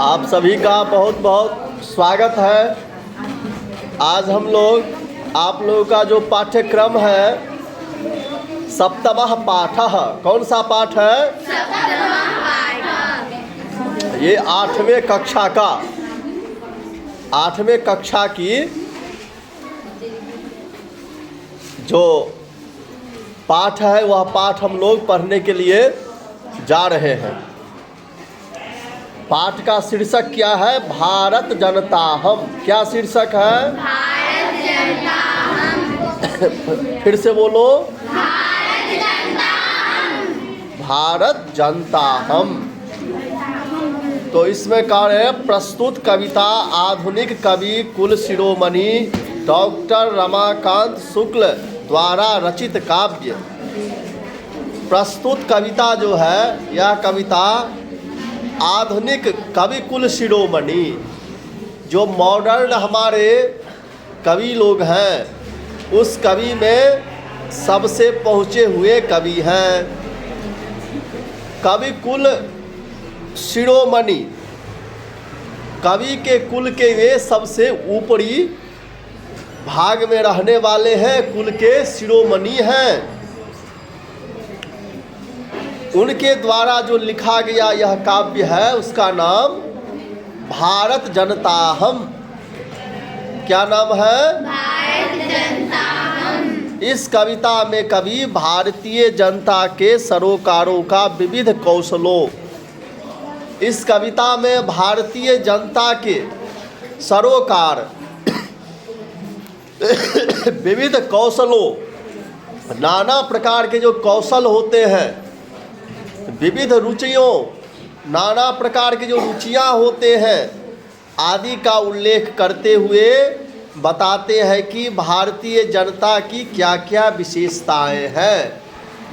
आप सभी का बहुत बहुत स्वागत है। आज हम लोग आप लोगों का जो पाठ्यक्रम है सप्तमः पाठः, कौन सा पाठ है? सप्तमः पाठः। ये आठवें कक्षा की जो पाठ है वह पाठ हम लोग पढ़ने के लिए जा रहे हैं। पाठ का शीर्षक क्या है? भारत जनता हम। क्या शीर्षक है? भारत जनता हम। फिर से बोलो। भारत जनता हम। भारत जनता हम। तो इसमें कार्य है प्रस्तुत कविता आधुनिक कवि कुल शिरोमणि डॉक्टर रमाकांत शुक्ल द्वारा रचित काव्य। प्रस्तुत कविता जो है यह कविता आधुनिक कवि कुल शिरोमणि, जो मॉडर्न हमारे कवि लोग हैं उस कवि में सबसे पहुँचे हुए कवि हैं। कवि कुल शिरोमणि, कवि के कुल के वे सबसे ऊपरी भाग में रहने वाले हैं, कुल के शिरोमणि हैं। उनके द्वारा जो लिखा गया यह काव्य है उसका नाम भारत जनता हम। क्या नाम है? भारत जनता हम। इस कविता में कवि भारतीय जनता के सरोकारों का विविध कौशलों, इस कविता में भारतीय जनता के सरोकार विविध कौशलों, नाना प्रकार के जो कौशल होते हैं, विविध रुचियों, नाना प्रकार की जो रुचियां होते हैं आदि का उल्लेख करते हुए बताते हैं कि भारतीय जनता की क्या क्या विशेषताएं हैं।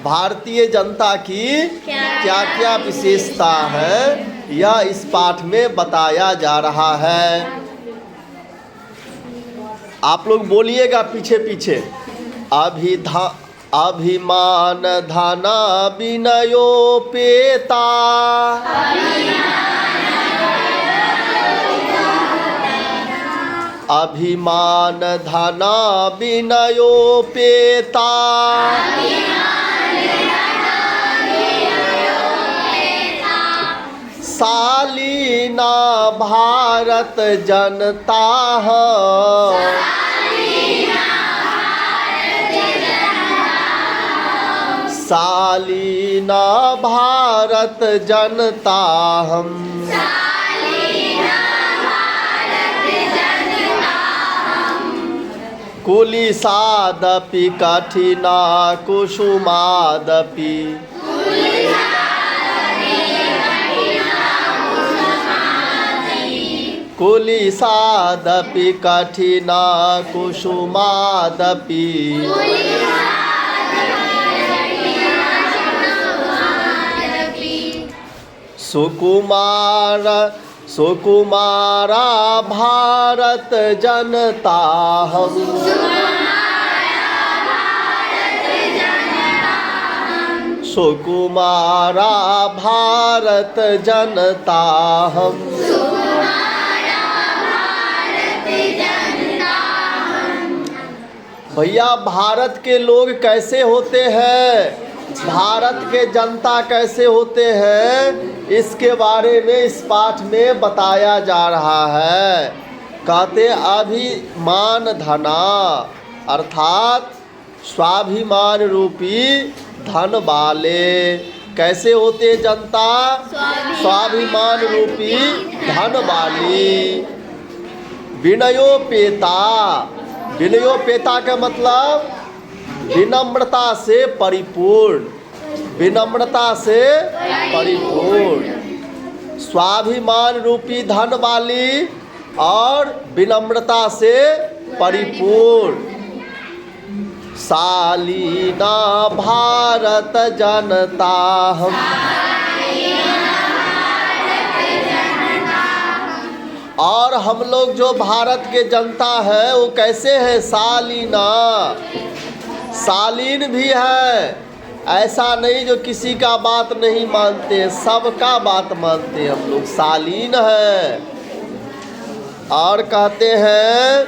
भारतीय जनता की क्या क्या विशेषता है यह इस पाठ में बताया जा रहा है। आप लोग बोलिएगा पीछे पीछे। अभिमान धना विनयोपेता, अभिमान धना विनयोपेता, शालीना भारत जनता हम। शालीना भारत जनता हम। कुलिसादपि कठिना कुसुमादपि, कुलिसादपि कठिना कुसुमादपि, सुकुमारा भारत जनता हम। सुकुमारा भारत जनता हम। भैया भारत के लोग कैसे होते हैं, भारत के जनता कैसे होते हैं, इसके बारे में इस पाठ में बताया जा रहा है। कहते अभिमान धना, अर्थात स्वाभिमान रूपी धन वाले। कैसे होते जनता? स्वाभिमान रूपी धन वाली। विनयोपेता, विनयोपेता का मतलब विनम्रता से परिपूर्ण, विनम्रता से परिपूर्ण। स्वाभिमान रूपी धन वाली और विनम्रता से परिपूर्ण। शालीना भारत जनता हम। और हम लोग जो भारत के जनता है वो कैसे है? शालीना, शालीन भी है ऐसा नहीं जो किसी का बात नहीं मानते हैं, सबका बात मानते हैं हम लोग, शालीन है। और कहते हैं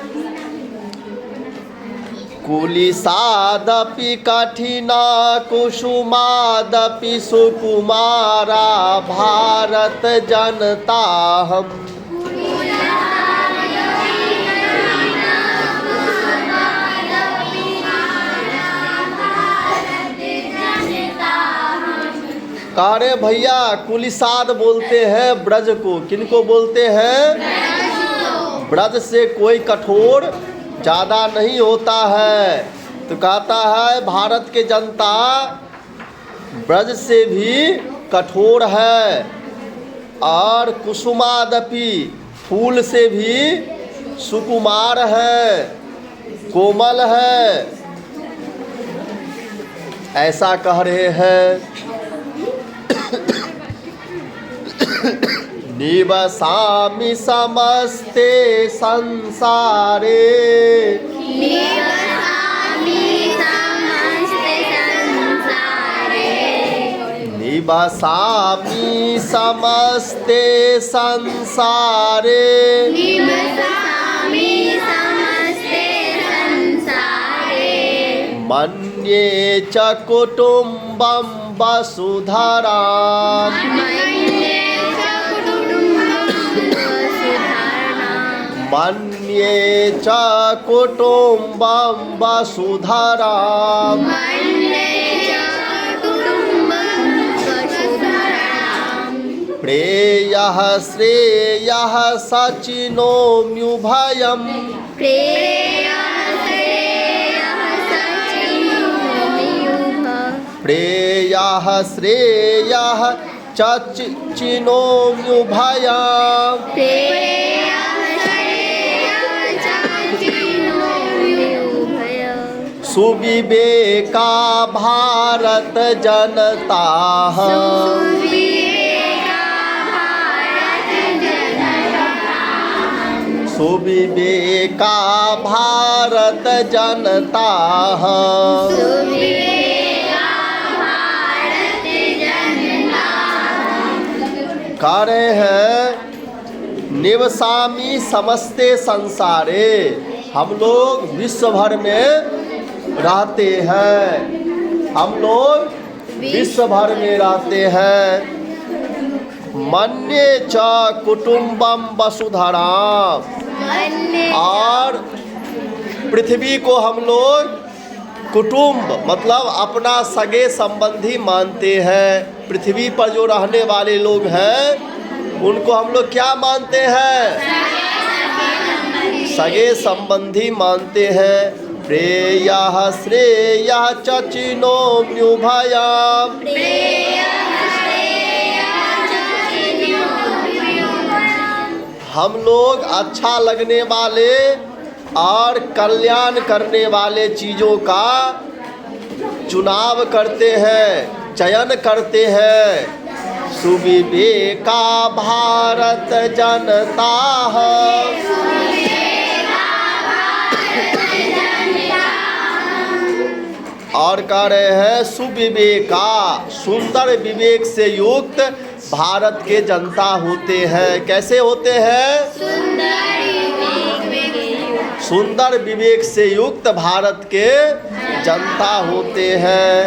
कुलिसादपि कठिना कुसुमादपि सुकुमारा भारत जनता हम। कह रहे भैया कुलिसाद बोलते हैं ब्रज को, किनको बोलते हैं? ब्रज से कोई कठोर ज़्यादा नहीं होता है। तो कहता है भारत के जनता ब्रज से भी कठोर है, और कुसुमादपि फूल से भी सुकुमार है, कोमल है, ऐसा कह रहे हैं। निवसामि समस्ते संसारे, निवसामि समस्ते संसारे, मन्ये च कुटुम्बं वसुधराम्, मन्ये च कुटुम्बं वसुधराम्, प्रेयः श्रेयः सचिनोम्युभयम्, प्रेयः श्रेयः सचिनोम्युभयम्, सुविवेका भारत जनता सुविवेका भारत जनता। कह रहे हैं निवसामी समस्ते संसारे, हम लोग विश्व भर में रहते हैं, हम लोग विश्व भर में रहते हैं। मन्ये च कुटुम्बम वसुधराम, और पृथ्वी को हम लोग कुटुंब मतलब अपना सगे संबंधी मानते हैं। पृथ्वी पर जो रहने वाले लोग हैं उनको हम लोग क्या मानते हैं? सगे संबंधी मानते हैं। प्रेयः श्रेयः चचिनोम्युभयम्, हम लोग अच्छा लगने वाले और कल्याण करने वाले चीज़ों का चुनाव करते हैं, चयन करते हैं। सुविवेका भारत जनता और कह रहे हैं सुविवेका, सुंदर विवेक से युक्त भारत के जनता होते हैं। कैसे होते हैं? सुंदर विवेक से युक्त भारत के जनता होते हैं।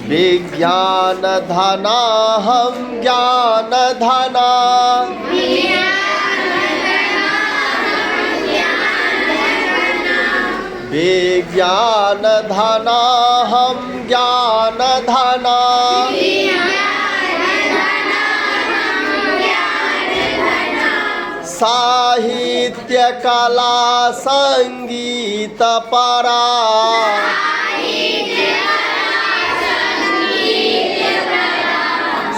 विज्ञान धना हम ज्ञान धना, विज्ञान धना हम ज्ञान धना, साहित्य कला संगीत परा,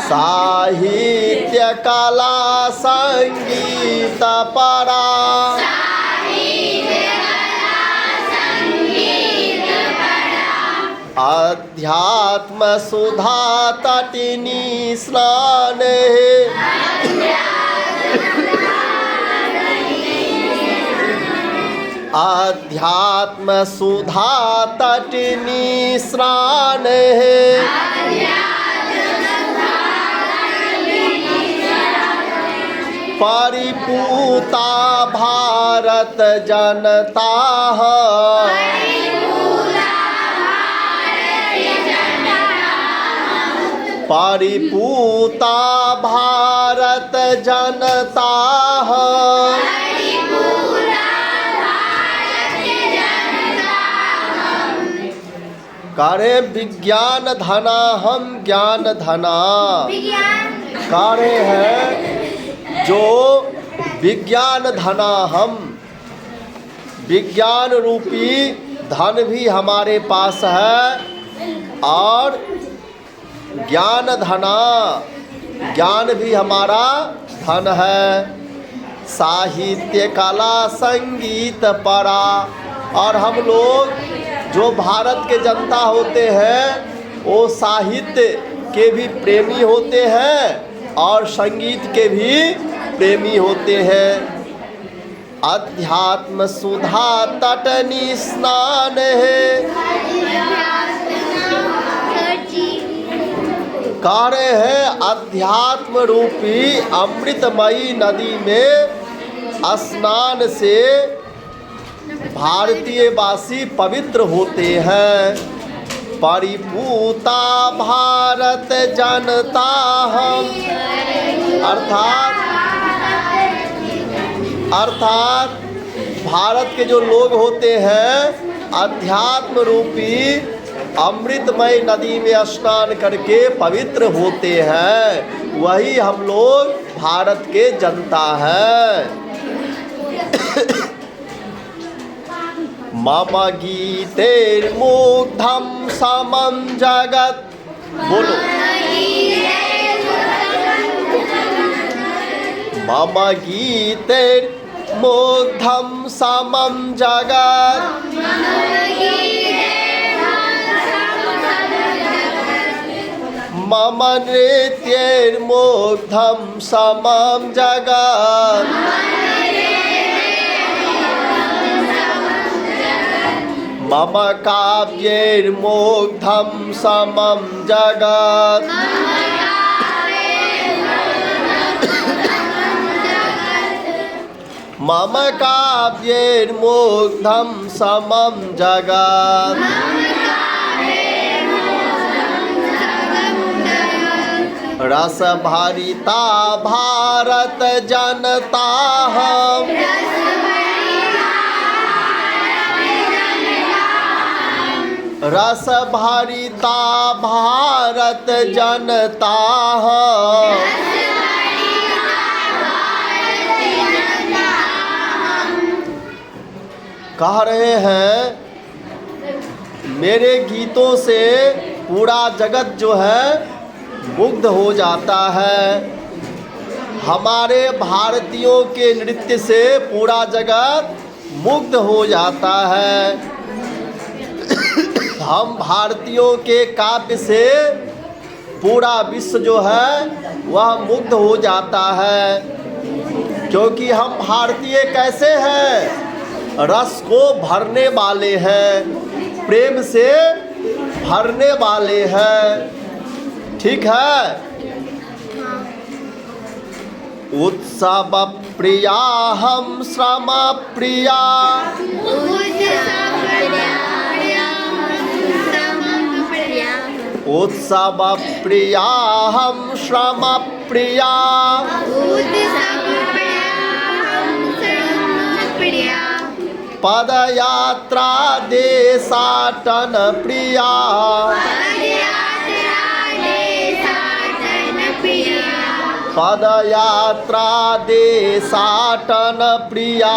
साहित्य कला संगीत परा, अध्यात्म सुधा तटिनी स्नान, आध्यात्म सुधा तट निस्रान है, परिपूता भारत जनता परिपूता भारत जनता करे विज्ञान धना हम ज्ञान धना करे हैं जो विज्ञान धना हम, विज्ञान रूपी धन भी हमारे पास है और ज्ञान धना ज्ञान भी हमारा धन है। साहित्य कला संगीत परा, और हम लोग जो भारत के जनता होते हैं वो साहित्य के भी प्रेमी होते हैं और संगीत के भी प्रेमी होते हैं। अध्यात्म सुधा तटनी स्नान है, कार्य है अध्यात्म रूपी अमृतमयी नदी में स्नान से भारतीय वासी पवित्र होते हैं। परिपूता भारत जनता हम, अर्थात भारत के जो लोग होते हैं अध्यात्म रूपी अमृतमय नदी में स्नान करके पवित्र होते हैं, वही हम लोग भारत के जनता हैं। मम गीतेर्मुग्धं समं जगत्, बोलो मम गीतेर्मुग्धं समं जगत्, मम नृत्यैर्मुग्धं समं जगत्, मम काव्यैर्मुग्धं समं जगत्, मम काव्यैर्मुग्धं समं जगत्। रस भरिता भारत जनता हम, रस भरिता भारत जनता हम, कह रहे हैं मेरे गीतों से पूरा जगत जो है मुग्ध हो जाता है, हमारे भारतीयों के नृत्य से पूरा जगत मुग्ध हो जाता है, हम भारतीयों के काव्य से पूरा विश्व जो है वह मुग्ध हो जाता है। क्योंकि हम भारतीय कैसे हैं, रस को भरने वाले हैं, प्रेम से भरने वाले हैं, ठीक है। उत्सव प्रिया हम श्रम प्रिया, उत्सव प्रिया हम श्रम प्रिया, पदयात्रा देशाटन प्रिया, पदयात्रा देशाटन प्रिया,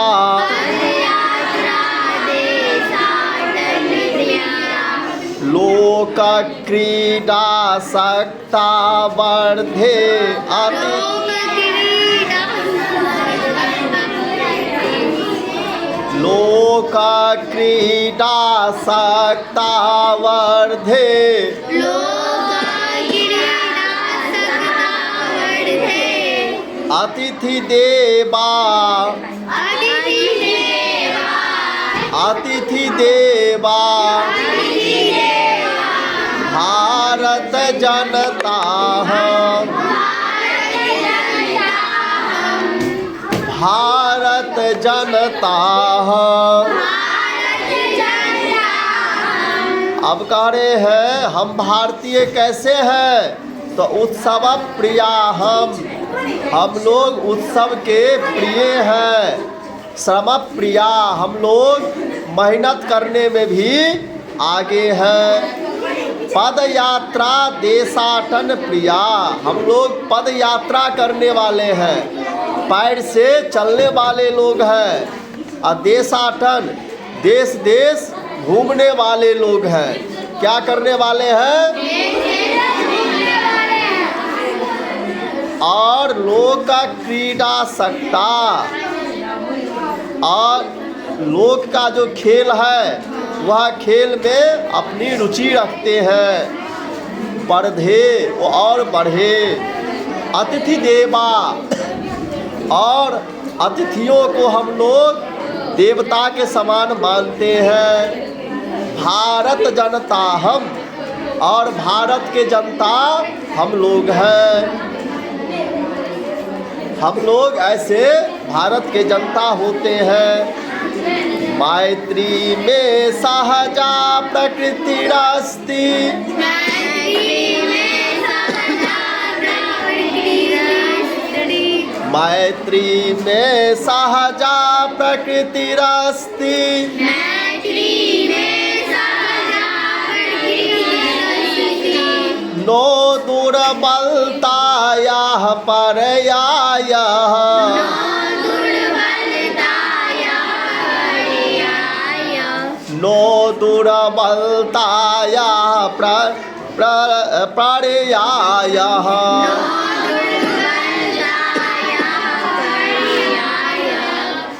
लोक क्रीडा सक्ता वर्धे अति, लोक क्रीडा सक्ता वर्धे, अतिथि देवा अतिथि देवा भारत जनता हम, भारत जनता हम। अब कह रहे हैं हम भारतीय कैसे हैं, तो उत्सव प्रिया हम लोग उत्सव के प्रिय हैं। श्रम प्रिया, हम लोग मेहनत करने में भी आगे हैं। पद यात्रा देशाटन प्रिया, हम लोग पद यात्रा करने वाले हैं, पैर से चलने वाले लोग हैं। और देशाटन, देश देश घूमने वाले लोग हैं। क्या करने वाले हैं? और लोक क्रीडा सकता, और लोक का जो खेल है वह खेल में अपनी रुचि रखते हैं। बढ़े और बढ़े। अतिथि देवा, और अतिथियों को हम लोग देवता के समान मानते हैं। भारत जनता हम, और भारत के जनता हम लोग हैं। हम लोग ऐसे भारत के जनता होते हैं। मैत्री में सहजा प्रकृतिरस्ति, मैत्री में सहजा प्रकृतिरस्ति, नो दुर्बलतायाः पर्यायः, नो दुर्बलतायाः पर्यायः।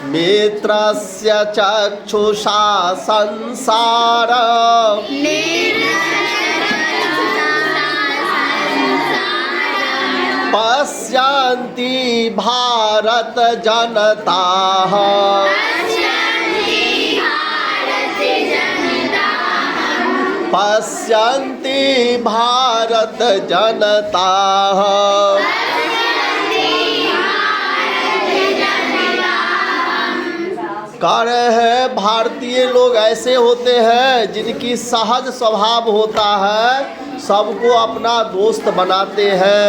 मित्रस्य चक्षुषा संसार, पश्यन्ति भारत जनता, पश्यन्ति भारत जनता। कह रहे हैं भारतीय लोग ऐसे होते हैं जिनकी सहज स्वभाव होता है, सबको अपना दोस्त बनाते हैं।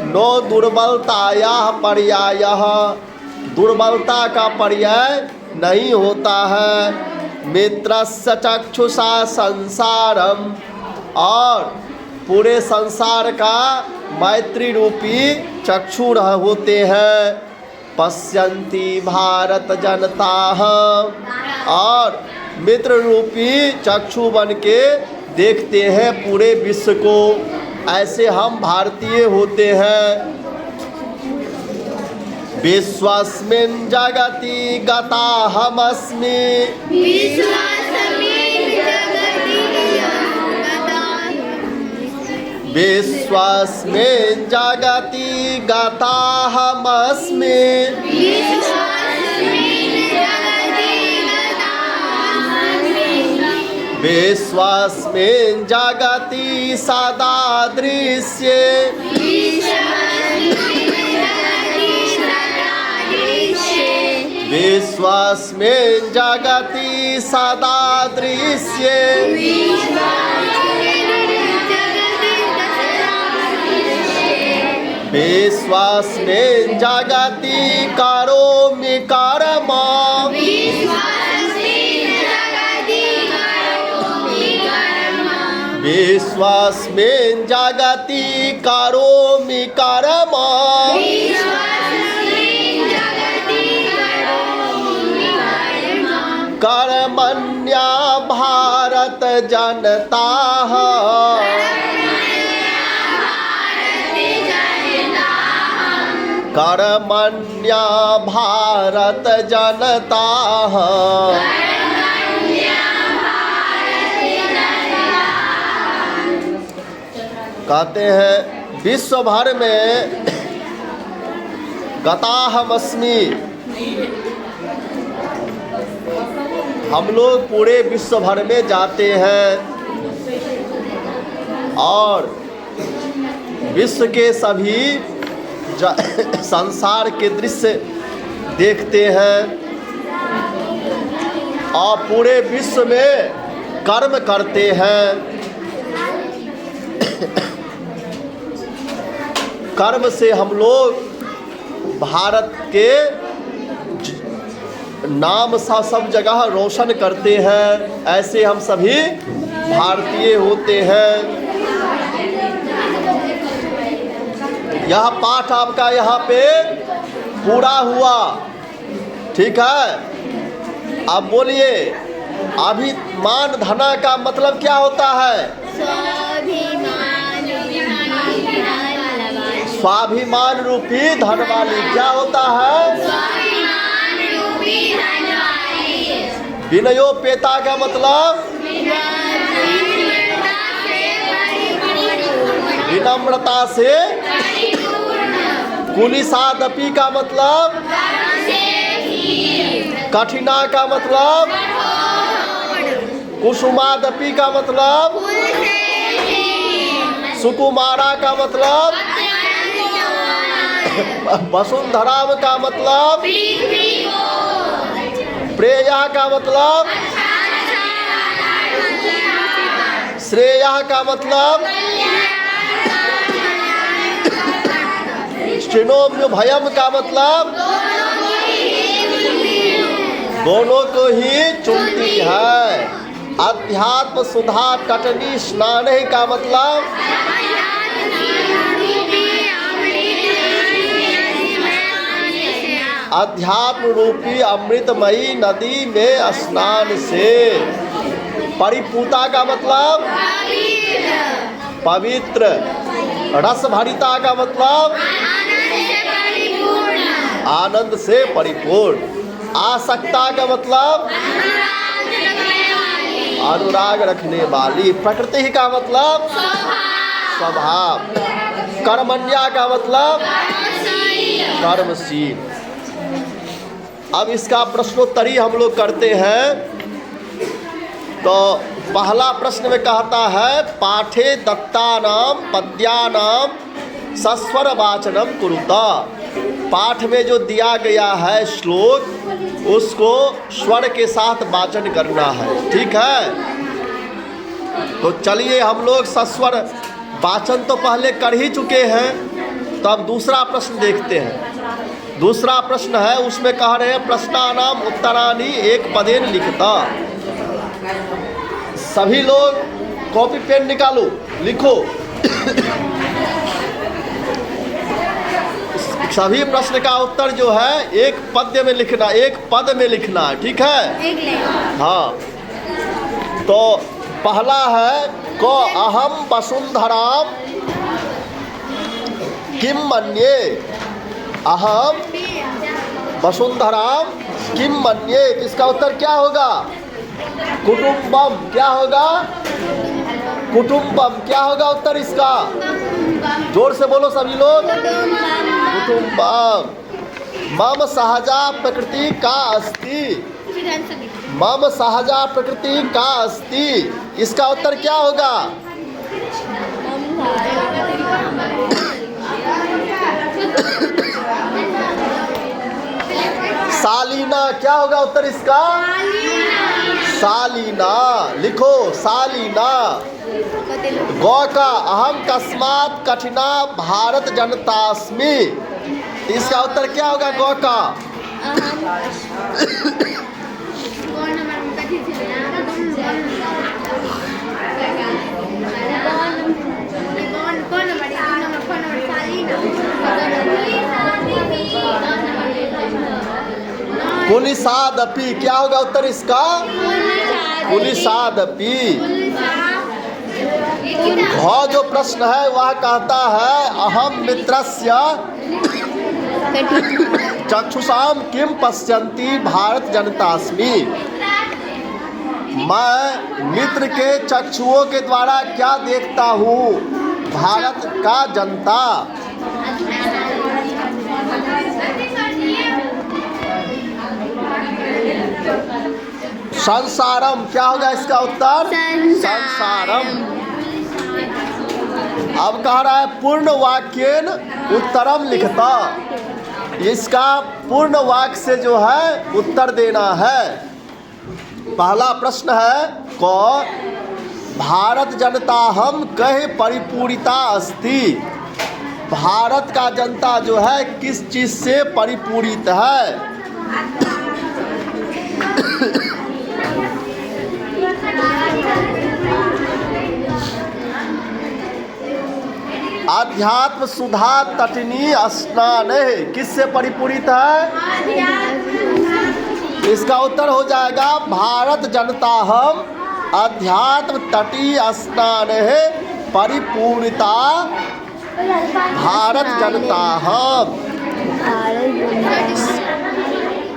नो दुर्बलतायाः पर्यायः, दुर्बलता का पर्याय नहीं होता है। मित्रस्य चक्षुषा संसारम, और पूरे संसार का मैत्री रूपी चक्षु होते हैं। पश्यन्ति भारत जनता, और मित्र रूपी चक्षु बन के देखते हैं पूरे विश्व को। ऐसे हम भारतीय होते हैं। विश्वस्मिन् जगति गताहमस्मि, विश्वस्मिन् जगति गताहमस्मि, विश्वस्मिन् जगति सदा दृश्ये, विश्वस्मिन् जगति सदा दृश्ये, विश्वस्मिन् जगति करोमि कर्म, विश्वस्मिन् जगति करोमि कर्म, कर्मण्या भारत जनता, कर्मण्या भारत जनता। कहते हैं विश्व भर में गताहमस्मि, हम लोग पूरे विश्व भर में जाते हैं और विश्व के सभी संसार के दृश्य देखते हैं और पूरे विश्व में कर्म करते हैं। कर्म से हम लोग भारत के नाम सब जगह रोशन करते हैं। ऐसे हम सभी भारतीय होते हैं। यह पाठ आपका यहाँ पे पूरा हुआ, ठीक है। अब बोलिए, अभिमान धना का मतलब क्या होता है? स्वाभिमान रूपी धन वाली। क्या होता है? स्वाभिमान रूपी धन वाली। विनयोपेता का मतलब? विनम्रता से कुलिसादपि का मतलब? कठिना का मतलब? कुसुमादपि का मतलब? सुकुमारा का मतलब? वसुंधराम का मतलब? प्रेया का मतलब? श्रेया का मतलब? श्रीनोम्य भयम का मतलब? दोनों को ही चुनती है। अध्यात्म सुधा टटनी स्नान का मतलब? अध्यात्म रूपी अमृतमयी नदी में स्नान से। परिपूता का मतलब? पवित्र। रस भरिता का मतलब? आनंद से परिपूर्ण। आसक्ता का मतलब? अनुराग रखने वाली। प्रकृति का मतलब? स्वभाव। कर्मण्या का मतलब? कर्मशील। अब इसका प्रश्नोत्तरी हम लोग करते हैं। तो पहला प्रश्न में कहता है, पाठे दत्तानाम पद्यानाम सस्वर वाचनम कुरुता। पाठ में जो दिया गया है श्लोक, उसको स्वर के साथ वाचन करना है, ठीक है। तो चलिए हम लोग सस्वर वाचन तो पहले कर ही चुके हैं, तो अब दूसरा प्रश्न देखते हैं। दूसरा प्रश्न है, उसमें कह रहे हैं प्रश्नानाम उत्तराणि एक पदेन लिखता। सभी लोग कॉपी पेन निकालो, लिखो। सभी प्रश्न का उत्तर जो है एक पद्य में लिखना, एक पद में लिखना है, ठीक है। हाँ, तो पहला है को अहम वसुंधराम किम मन्ये। अहम वसुंधराम किम मन्ये, इसका उत्तर क्या होगा? कुटुंबम। क्या होगा? कुटुंबम। क्या होगा उत्तर इसका? जोर से बोलो सभी लोग। कुटुंबम। मम सहजा प्रकृति का अस्ति। मम सहजा प्रकृति का अस्ति, इसका उत्तर क्या होगा? सालीना। क्या होगा उत्तर इसका? सालीना। लिखो सालीना। गौ का अहम कस्मात कठिना भारत जनतास्मि, इसका उत्तर क्या होगा? गौ का कुलिसादपि। क्या होगा उत्तर इसका? कुलिसादपि। घ जो प्रश्न है वह कहता है अहम मित्रस्य चक्षुषाम किम पश्यन्ति भारत जनतास्मि। मैं मित्र के चक्षुओं के द्वारा क्या देखता हूँ? भारत का जनता। संसारम, क्या होगा इसका उत्तर? संसारम। अब कह रहा है पूर्ण वाक्येन उत्तरम लिखता, इसका पूर्ण वाक्य से जो है उत्तर देना है। पहला प्रश्न है को भारत जनता हम कहे परिपूरिता अस्ति, भारत का जनता जो है किस चीज से परिपूरित है? अध्यात्म सुधा तटिनी स्नान किससे परिपूरित है? इसका उत्तर हो जाएगा भारत जनता हम अध्यात्म तटी स्नान परिपूर्णता भारत जनता हम।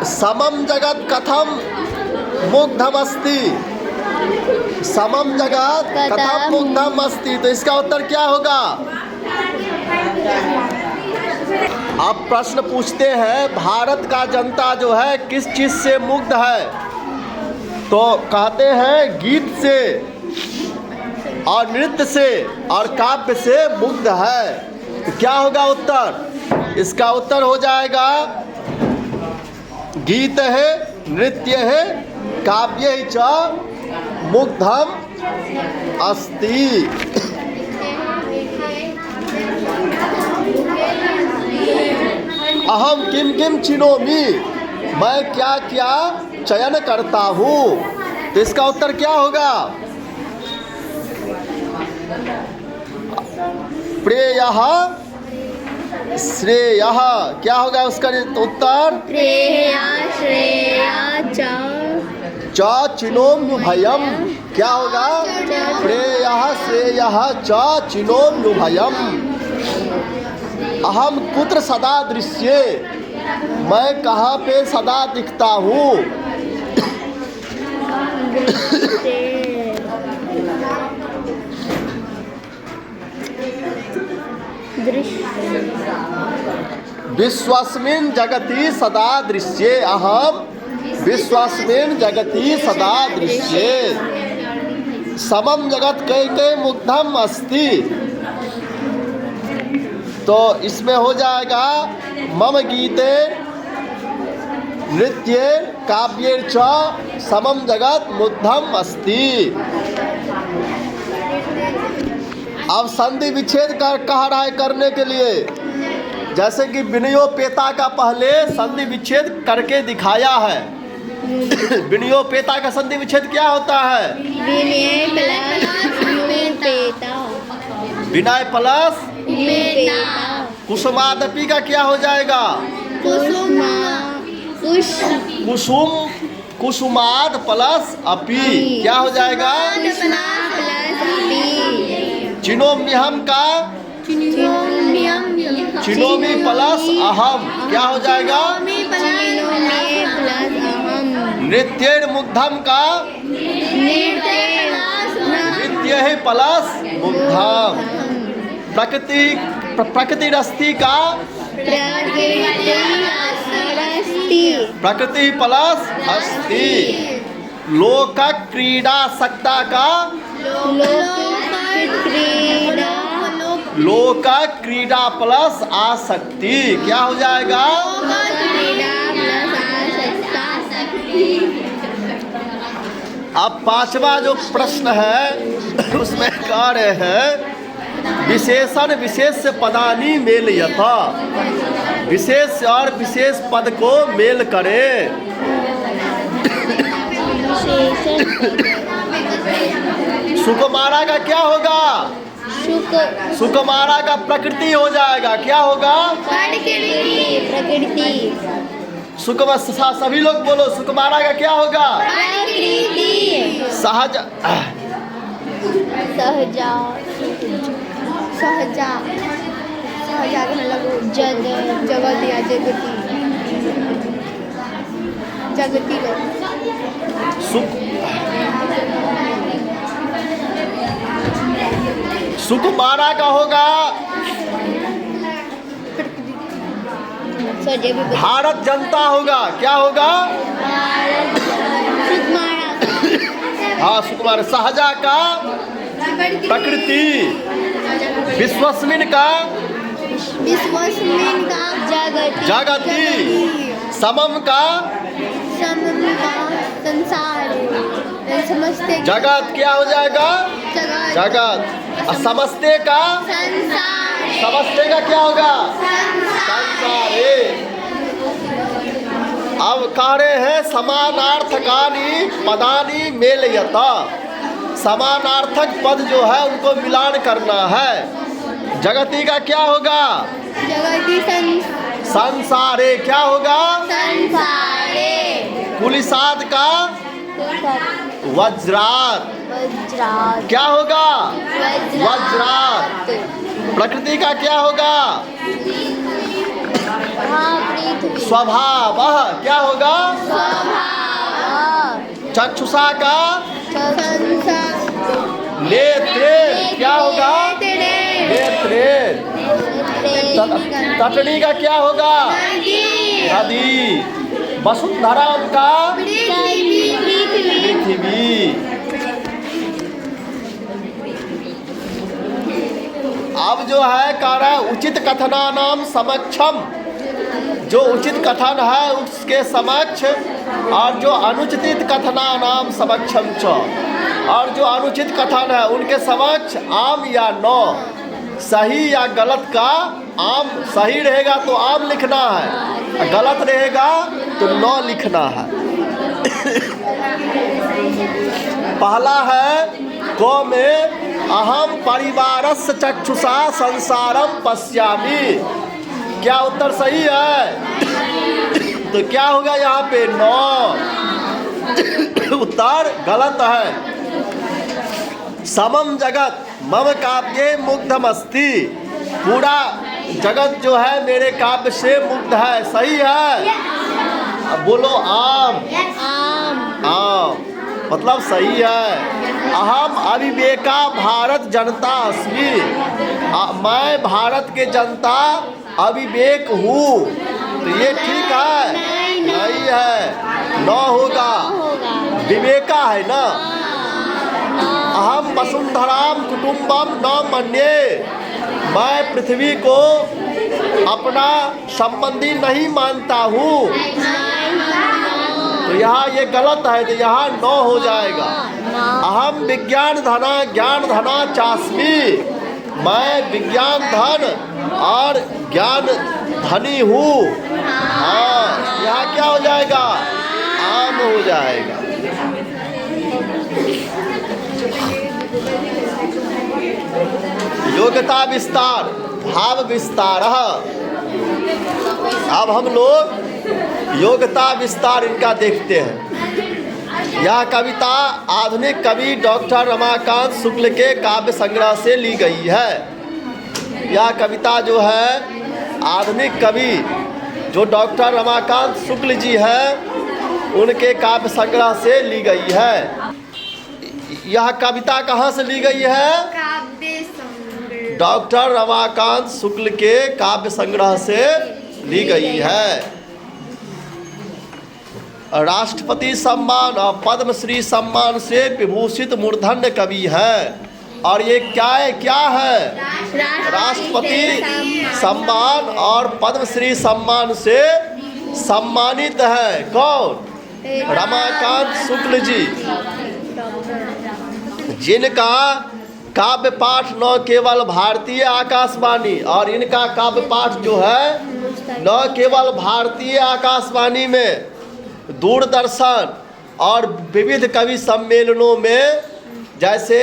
समम जगत कथम मुग्धमस्ति, समम जगत कथम मुग्धमस्ति, तो इसका उत्तर क्या होगा? अब प्रश्न पूछते हैं भारत का जनता जो है किस चीज से मुग्ध है? तो कहते हैं गीत से और नृत्य से और काव्य से मुग्ध है। तो क्या होगा उत्तर? इसका उत्तर हो जाएगा गीत है, नृत्य है, काव्य च मुग्धम अस्ति। अहम किम किम चिनोमि, मैं क्या क्या चयन करता हूँ, तो इसका उत्तर क्या होगा? प्रेयः श्रेयः, क्या होगा उसका उत्तर? प्रेया श्रेया च चिनोम्युभयम्, क्या होगा? प्रेयः श्रेयः च चिनोम्युभयम्। अहम कुत्र सदा दृश्ये, मैं कहाँ पे सदा दिखता हूँ? विश्वस्मिन् जगति सदा दृश्ये, अहम विश्वस्मिन् जगति सदा दृश्ये। समम जगत कैके मुग्धम अस्ति, तो इसमें हो जाएगा मम गीते नृत्ये काव्ये च समम जगत मुग्धम अस्ति। अब संधि विच्छेद कह रहा है करने के लिए, जैसे कि विनयोपेता का पहले संधि विच्छेद करके दिखाया है। विनयोपेता का संधि विच्छेद क्या होता है? विनय प्लस कुसुमादपि का क्या हो जाएगा? कुसुम कुसुमाद प्लस अपि क्या हो जाएगा? चिनोम्यहम का चिनोमी प्लस अहम क्या हो जाएगा? नृत्य मुग्धम का नृत्य ही प्लस मुग्धम। प्रकृति रस्ती का प्रकृति प्लस अस्ति। लोक क्रीडा सकता का लोक क्रीडा प्लस आसक्ति क्या हो जाएगा? अब पांचवा जो प्रश्न है उसमें कह रहे हैं विशेषण विशेष से पदानी मेल यथा, विशेष और विशेष पद को मेल करे। सुकुमारा का क्या होगा? सुकुमारा का प्रकृति हो जाएगा, क्या होगा? प्रकृति। सुकुमार सभी लोग बोलो, सुकुमारा का क्या होगा? सहज सहजा सहजा सहजा का मतलब जगत या जगती जगती सुकुमारा का होगा भारत जनता होगा, क्या होगा? हाँ सुकुमार। सहजा का प्रकृति, विश्वस्मिन का विश्वस्मिन का जगति, समम का संसार, समस्ते जगत क्या हो जाएगा? जगत। और समस्ते का संसार, समस्ते का क्या होगा? संसार। अब कह रहे हैं समानार्थकानि पदानि मेलयता। समानार्थक पद जो है उनको मिलान करना है। जगती का क्या होगा? जगति संसारे क्या होगा? संसारे। कुलिसाद का वज्रात वज्रात क्या होगा? वज्रात। प्रकृति का क्या होगा? स्वभाव क्या होगा? चक्षुषा का नेत्रे क्या होगा? नेत्रे। तटनी का क्या होगा? नदी। वसुंधरा का पृथ्वी। अब जो है कह रहा है उचित कथनानाम समक्षम, जो उचित कथन है उसके समक्ष, और जो अनुचित कथनानाम समक्षम च, और जो अनुचित कथन है उनके समक्ष आम या नो, सही या गलत का आम, सही रहेगा तो आम लिखना है, गलत रहेगा तो नो लिखना है। पहला है को में अहम परिवारस्य चक्षुषा संसारम पश्यामि। क्या उत्तर सही है? तो क्या होगा यहाँ पे? नो। उत्तर गलत है। समम जगत मम काव्ये मुग्धमस्ति। पूरा जगत जो है मेरे काव्य से मुग्ध है। सही है? अब बोलो आम। आम मतलब सही है। अहम अविवेका भारत जनता अस्मि। मैं भारत के जनता अविवेक हूँ। तो ये ठीक है? नहीं है, न होगा। विवेका है ना। अहम वसुंधराम कुटुंबम न मन्ये। मैं पृथ्वी को अपना संबंधी नहीं मानता हूँ। तो यहाँ ये गलत है, तो यहाँ न हो जाएगा। अहम विज्ञान धना ज्ञान धना चास्मी। मैं विज्ञान धन और ज्ञान धनी हूँ। हाँ, यहाँ क्या हो जाएगा? आम हो जाएगा। योग्यता विस्तार, भाव विस्तार। अब हम लोग योग्यता विस्तार इनका देखते हैं। यह कविता आधुनिक कवि डॉक्टर रमाकांत शुक्ल के काव्य संग्रह से ली गई है। यह कविता जो है आधुनिक कवि जो डॉक्टर रमाकांत शुक्ल जी हैं उनके काव्य संग्रह से ली गई है। यह कविता कहाँ से ली गई है? डॉक्टर रमाकांत शुक्ल के काव्य संग्रह से ली गई है। राष्ट्रपति सम्मान और पद्मश्री सम्मान से विभूषित मूर्धन्य कवि है। और ये क्या है? राष्ट्रपति सम्मान और पद्मश्री सम्मान से सम्मानित है। कौन? रमाकांत शुक्ल जी, जिनका काव्य पाठ न केवल भारतीय आकाशवाणी, और इनका काव्य पाठ जो है न केवल भारतीय आकाशवाणी में, दूरदर्शन और विविध कवि सम्मेलनों में, जैसे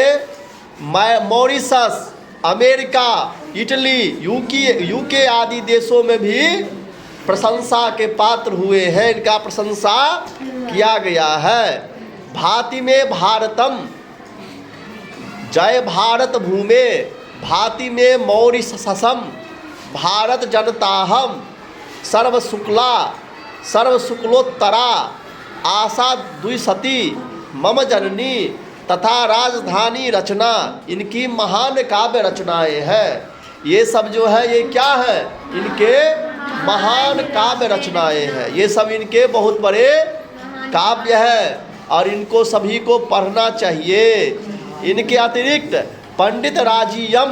मॉरिशस, अमेरिका, इटली, यूके आदि देशों में भी प्रशंसा के पात्र हुए हैं। इनका प्रशंसा किया गया है। भाति में भारतम, जय भारत भूमे, भाति में मॉरिशसम, भारत जनताहम, सर्वशुक्ला सर्वशुक्लोत्तरा, आशा द्विशती, मम जननी तथा राजधानी रचना, इनकी महान काव्य रचनाएं हैं। ये सब जो है ये क्या है? इनके महान काव्य रचनाएं हैं। ये सब इनके बहुत बड़े काव्य है। और इनको सभी को पढ़ना चाहिए। इनके अतिरिक्त पंडित राजीयम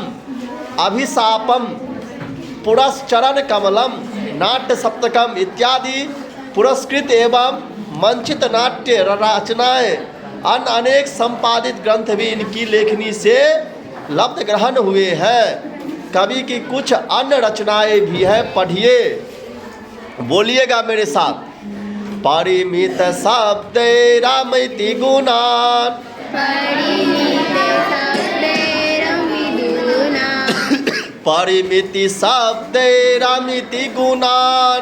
अभिशापम पुरस्चरण कमलम नाट्य सप्तकम इत्यादि पुरस्कृत एवं मंचित नाट्य रचनाएं अन्य अनेक संपादित ग्रंथ भी इनकी लेखनी से लब्ध ग्रहण हुए हैं। कवि की कुछ अन्य रचनाएं भी हैं, पढ़िए, बोलिएगा मेरे साथ। परिमित शब्द रामति गुणान परिमिति शब्द रामिति गुणान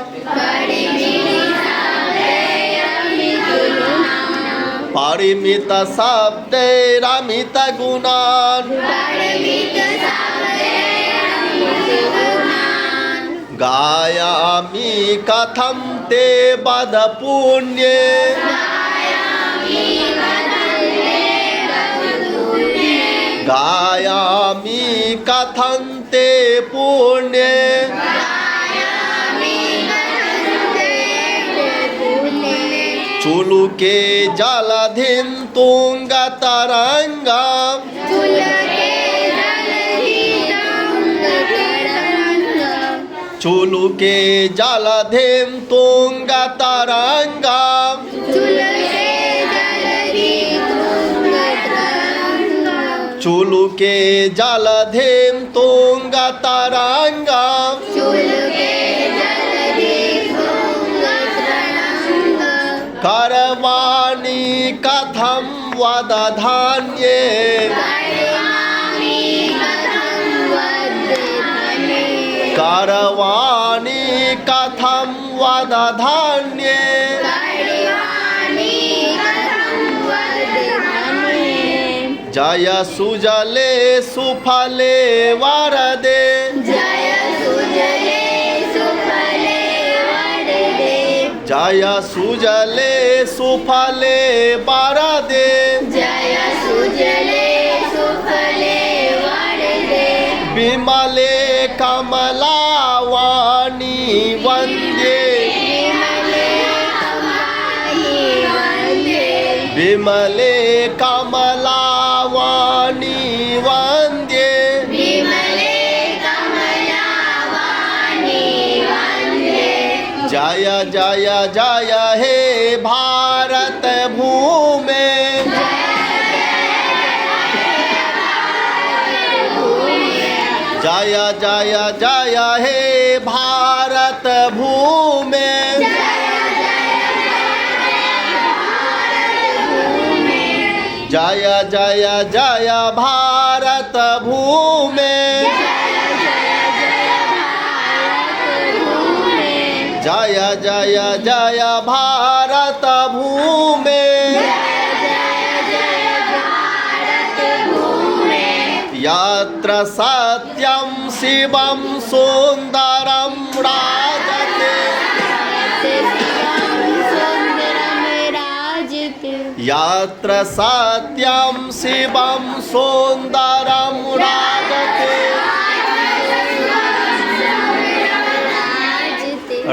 परिमित शब्द रामित गुणान गायामि कथं ते बद पुण्ये गायामि कथं ते पुण्ये चुलुके जलधिं तुंगतरंगम चुलुके जलधिं तुंगतरंगम चुलुके जलधिं तुंगतरंगम करवाणि कथं वदधान्ये करवाणि कथं वदधान्ये जय सुजले सुफले वरदे जय सुजले सुफले वरदे विमले कमलावाणी वंदे विमले कमलावाणी वंदे जय जय जय हे भारत भूमे जय जय जय हे भारत भूमे जय जय जय भारत भूमे जय जय जय भारत भूमे यत्र सत्यं शिवं सुंदरं राजते यत्र सत्यं शिवं सुंदरं राजते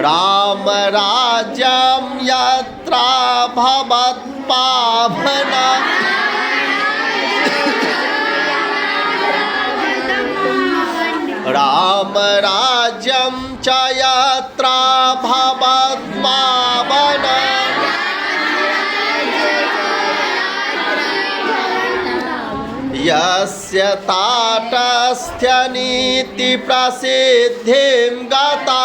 राम राज्यं यत्र भवत्पावनं राम राज्यं च यत्र भवत्पावनं यस्य ताटस्थ्य नीति प्रसिद्धिं गता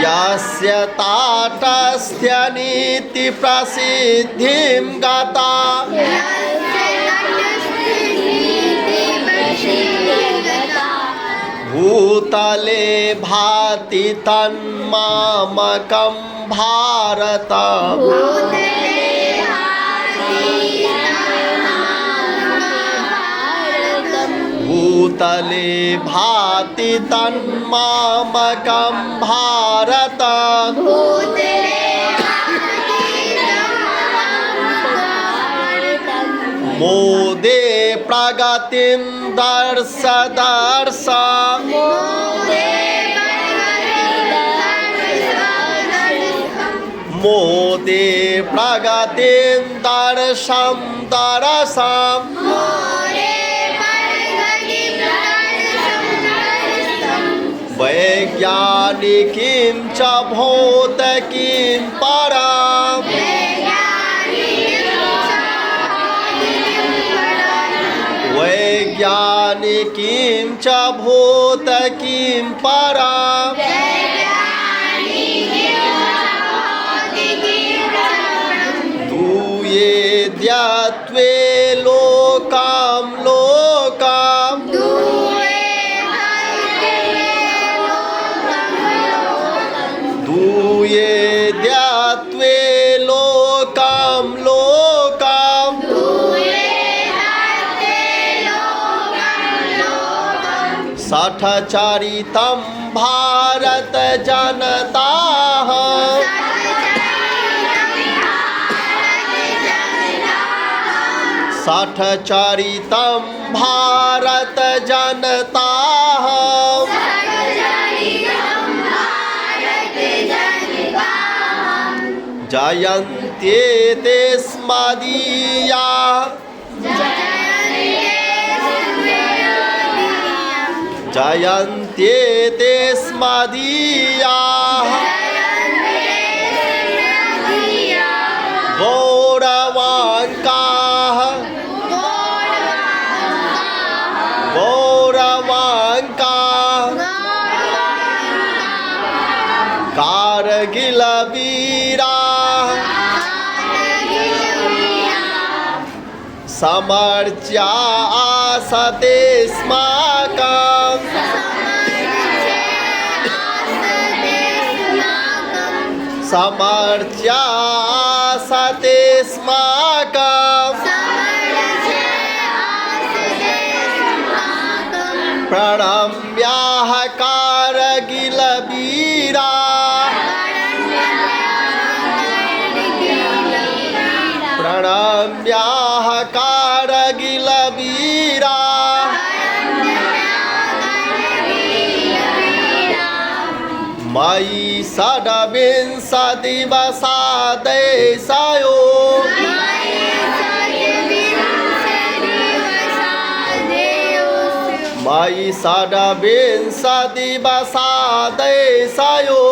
यस्य ताटस्थ्य नीति प्रसिद्धिं गता भूतले भाति तन्मामकं भारत भूतले भाति तन्मामकं भारत मोदे प्रगतिं दर्श दर्श मोदे प्रगतिं दर्शं दरसं वैज्ञानिकीं च भौतिकीं पराम् वैज्ञानिकीं च भौतिकीं पराम् दूयेद्यत्वे लोकां लोकां दूयेद्यत्वे लोकां लोकां सठचरितं भारत जनताः सठचरितं भारत जनताः जयन्त्येते स्मदीयाः जयन्त्येते स्मदीयाः गौरवाङ्काः गौरवाङ्काः कारगिलवीराः समर्च्या आसते स्माकम् समर्च्या आसते स्माकम् प्रणम्याः कारगिलवीराः प्रणम्याः कारगिलवीराः मयि षड्विंशतिवसादेशयो मयि षड्विंशतिवसादेशयो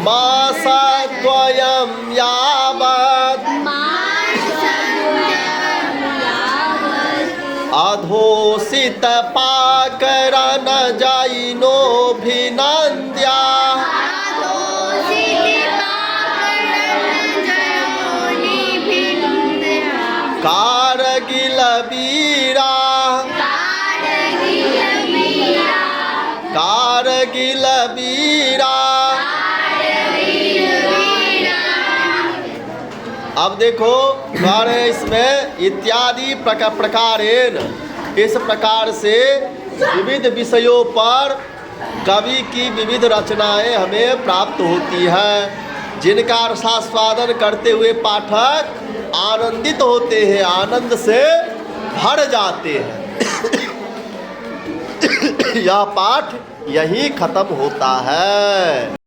मासद्वयं यावत् अधोषित पाकरन जैनोऽभिनन्द्या कारगिलवीराः कारगिलवीराः। अब देखो हमारे इसमें इत्यादि प्रकारेण इस प्रकार से विविध विषयों पर कवि की विविध रचनाएं हमें प्राप्त होती हैं, जिनका रसास्वादन करते हुए पाठक आनंदित होते हैं, आनंद से भर जाते हैं। यह पाठ यही खत्म होता है।